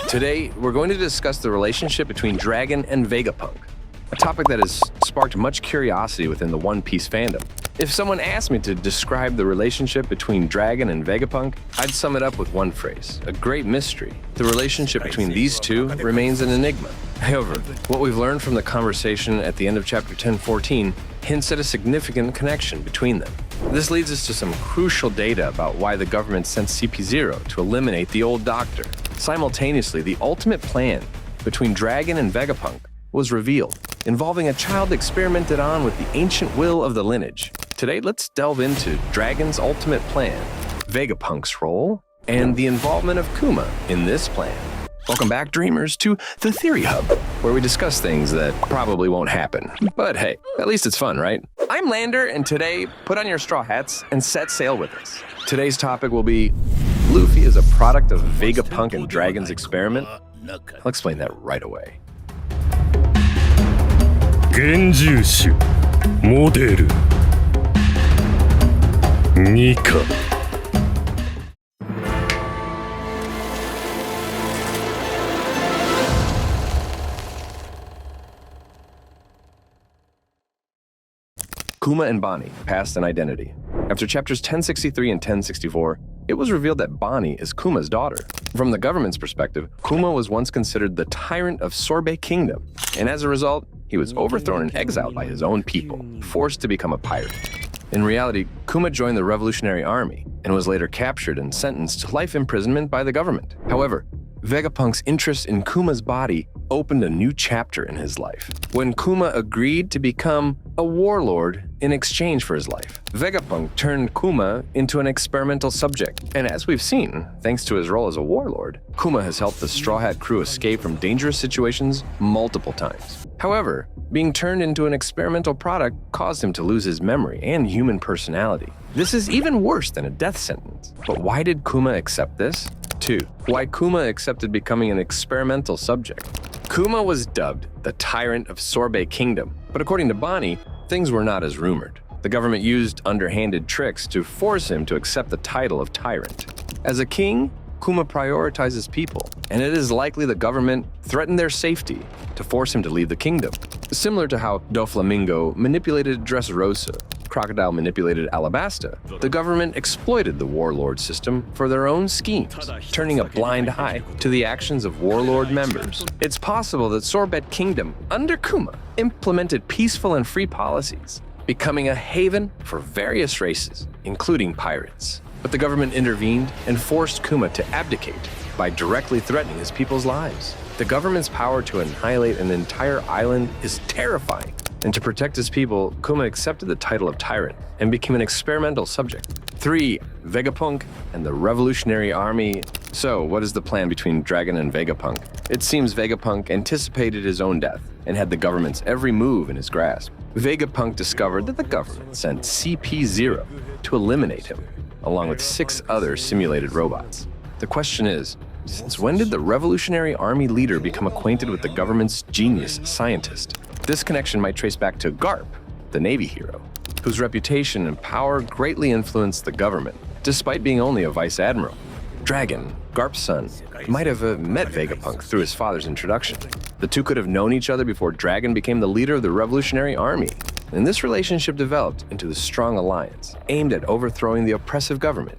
Today, we're going to discuss the relationship between Dragon and Vegapunk, a topic that has sparked much curiosity within the One Piece fandom. If someone asked me to describe the relationship between Dragon and Vegapunk, I'd sum it up with one phrase: a great mystery. The relationship between these two remains an enigma. However, what we've learned from the conversation at the end of chapter 1014 hints at a significant connection between them. This leads us to some crucial data about why the government sent CP0 to eliminate the old doctor. Simultaneously, the ultimate plan between Dragon and Vegapunk was revealed, involving a child experimented on with the ancient will of the lineage. Today, let's delve into Dragon's ultimate plan, Vegapunk's role, and the involvement of Kuma in this plan. Welcome back, dreamers, to the Theory Hub, where we discuss things that probably won't happen. But hey, at least it's fun, right? I'm Lander, and today, put on your straw hats and set sail with us. Today's topic will be Luffy is a product of Vegapunk and Dragon's experiment. I'll explain that right away. 現住種モデル2か Kuma and Bonnie, past and identity. After chapters 1063 and 1064, it was revealed that Bonnie is Kuma's daughter. From the government's perspective, Kuma was once considered the tyrant of Sorbet Kingdom, and as a result, he was overthrown and exiled by his own people, forced to become a pirate. In reality, Kuma joined the Revolutionary Army and was later captured and sentenced to life imprisonment by the government. However, Vegapunk's interest in Kuma's body opened a new chapter in his life. When Kuma agreed to become a warlord in exchange for his life, Vegapunk turned Kuma into an experimental subject. And as we've seen, thanks to his role as a warlord, Kuma has helped the Straw Hat crew escape from dangerous situations multiple times. However, being turned into an experimental product caused him to lose his memory and human personality. This is even worse than a death sentence. But why did Kuma accept this? 2. Why Kuma accepted becoming an experimental subject. Kuma was dubbed the Tyrant of Sorbet Kingdom, but according to Bonnie, things were not as rumored. The government used underhanded tricks to force him to accept the title of Tyrant. As a king, Kuma prioritizes people, and it is likely the government threatened their safety to force him to leave the kingdom. Similar to how Doflamingo manipulated Dressrosa, Crocodile manipulated Alabasta, the government exploited the warlord system for their own schemes, turning a blind eye to the actions of warlord members. It's possible that Sorbet Kingdom, under Kuma, implemented peaceful and free policies, becoming a haven for various races, including pirates. But the government intervened and forced Kuma to abdicate by directly threatening his people's lives. The government's power to annihilate an entire island is terrifying. And to protect his people, Kuma accepted the title of tyrant and became an experimental subject. 3. Vegapunk and the Revolutionary Army. So, what is the plan between Dragon and Vegapunk? It seems Vegapunk anticipated his own death and had the government's every move in his grasp. Vegapunk discovered that the government sent CP0 to eliminate him, along with 6 other simulated robots. The question is, since when did the Revolutionary Army leader become acquainted with the government's genius scientist? This connection might trace back to Garp, the Navy hero, whose reputation and power greatly influenced the government, despite being only a vice admiral. Dragon, Garp's son, might have met Vegapunk through his father's introduction. The two could have known each other before Dragon became the leader of the Revolutionary Army, and this relationship developed into the strong alliance, aimed at overthrowing the oppressive government.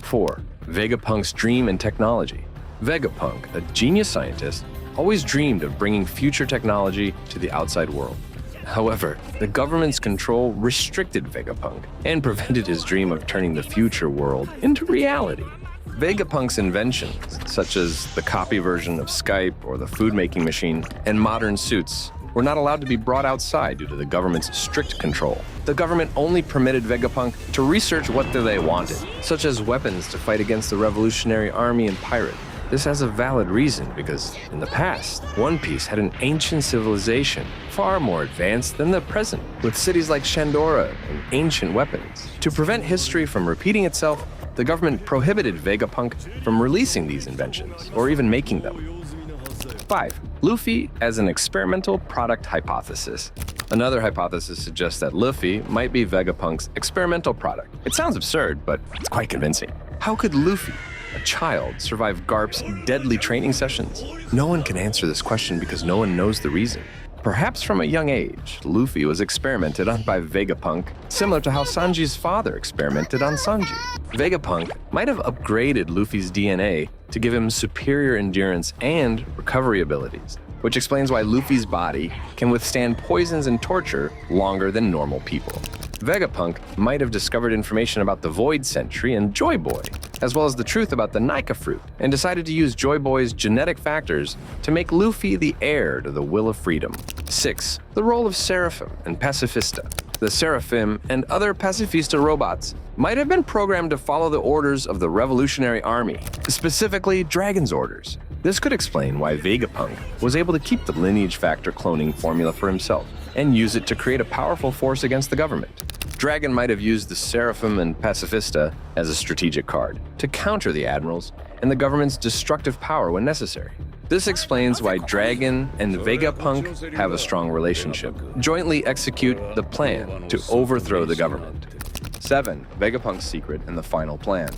4. Vegapunk's dream and technology. Vegapunk, a genius scientist, always dreamed of bringing future technology to the outside world. However, the government's control restricted Vegapunk and prevented his dream of turning the future world into reality. Vegapunk's inventions, such as the copy version of Skype or the food-making machine and modern suits, were not allowed to be brought outside due to the government's strict control. The government only permitted Vegapunk to research what they wanted, such as weapons to fight against the Revolutionary Army and pirate. This has a valid reason because, in the past, One Piece had an ancient civilization far more advanced than the present, with cities like Shandora and ancient weapons. To prevent history from repeating itself, the government prohibited Vegapunk from releasing these inventions, or even making them. 5. Luffy as an experimental product hypothesis. Another hypothesis suggests that Luffy might be Vegapunk's experimental product. It sounds absurd, but it's quite convincing. How could Luffy, a child, survive Garp's deadly training sessions? No one can answer this question because no one knows the reason. Perhaps from a young age, Luffy was experimented on by Vegapunk, similar to how Sanji's father experimented on Sanji. Vegapunk might have upgraded Luffy's DNA to give him superior endurance and recovery abilities, which explains why Luffy's body can withstand poisons and torture longer than normal people. Vegapunk might have discovered information about the Void Sentry and Joy Boy, as well as the truth about the Nika fruit, and decided to use Joy Boy's genetic factors to make Luffy the heir to the Will of Freedom. 6. The role of Seraphim and Pacifista. The Seraphim and other Pacifista robots might have been programmed to follow the orders of the Revolutionary Army, specifically Dragon's orders. This could explain why Vegapunk was able to keep the lineage factor cloning formula for himself and use it to create a powerful force against the government. Dragon might have used the Seraphim and Pacifista as a strategic card to counter the admirals and the government's destructive power when necessary. This explains why Dragon and Vegapunk have a strong relationship, jointly execute the plan to overthrow the government. 7. Vegapunk's secret and the final plan.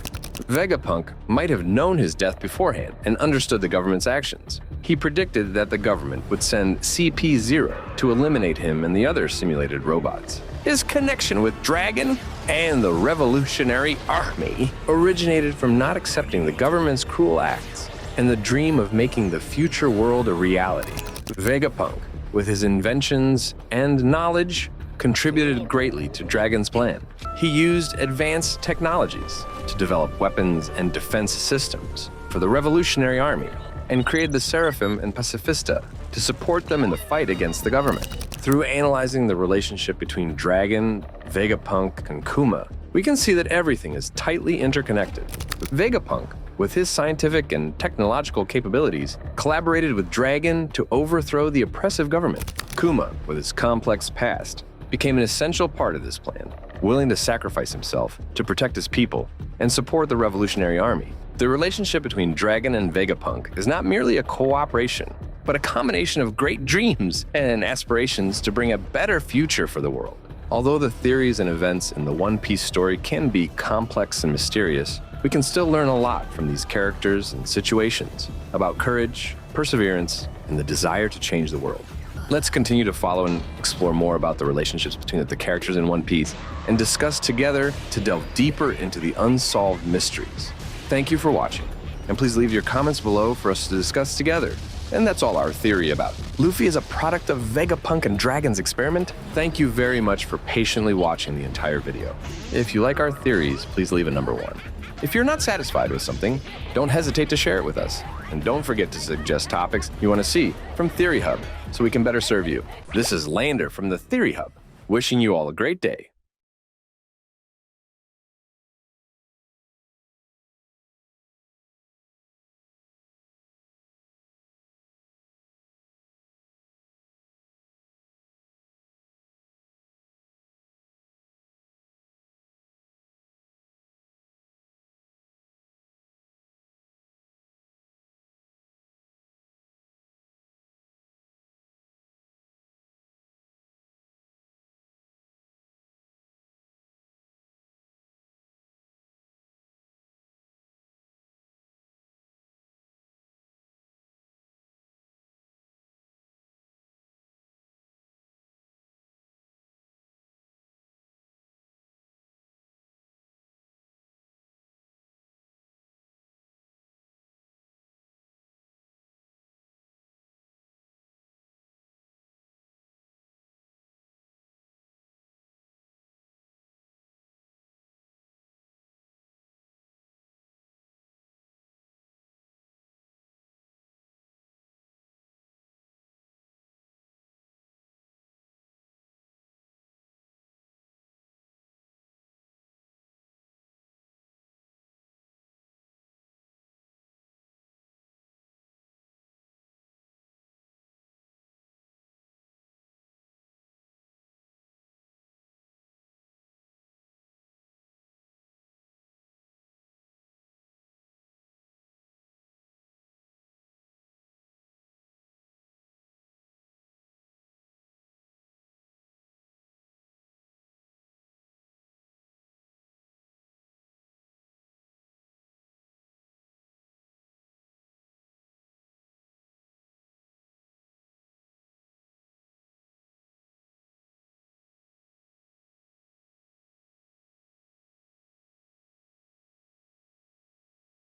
Vegapunk might have known his death beforehand and understood the government's actions. He predicted that the government would send CP0 to eliminate him and the other simulated robots. His connection with Dragon and the Revolutionary Army originated from not accepting the government's cruel acts and the dream of making the future world a reality. Vegapunk, with his inventions and knowledge, contributed greatly to Dragon's plan. He used advanced technologies to develop weapons and defense systems for the Revolutionary Army and created the Seraphim and Pacifista to support them in the fight against the government. Through analyzing the relationship between Dragon, Vegapunk, and Kuma, we can see that everything is tightly interconnected. Vegapunk, with his scientific and technological capabilities, collaborated with Dragon to overthrow the oppressive government. Kuma, with his complex past, became an essential part of this plan, willing to sacrifice himself to protect his people and support the Revolutionary Army. The relationship between Dragon and Vegapunk is not merely a cooperation, but a combination of great dreams and aspirations to bring a better future for the world. Although the theories and events in the One Piece story can be complex and mysterious, we can still learn a lot from these characters and situations about courage, perseverance, and the desire to change the world. Let's continue to follow and explore more about the relationships between the characters in One Piece and discuss together to delve deeper into the unsolved mysteries. Thank you for watching, and please leave your comments below for us to discuss together. And that's all our theory about Luffy is a product of Vegapunk and Dragon's experiment. Thank you very much for patiently watching the entire video. If you like our theories, please leave a number 1. If you're not satisfied with something, don't hesitate to share it with us. And don't forget to suggest topics you want to see from Theory Hub so we can better serve you. This is Lander from the Theory Hub, wishing you all a great day.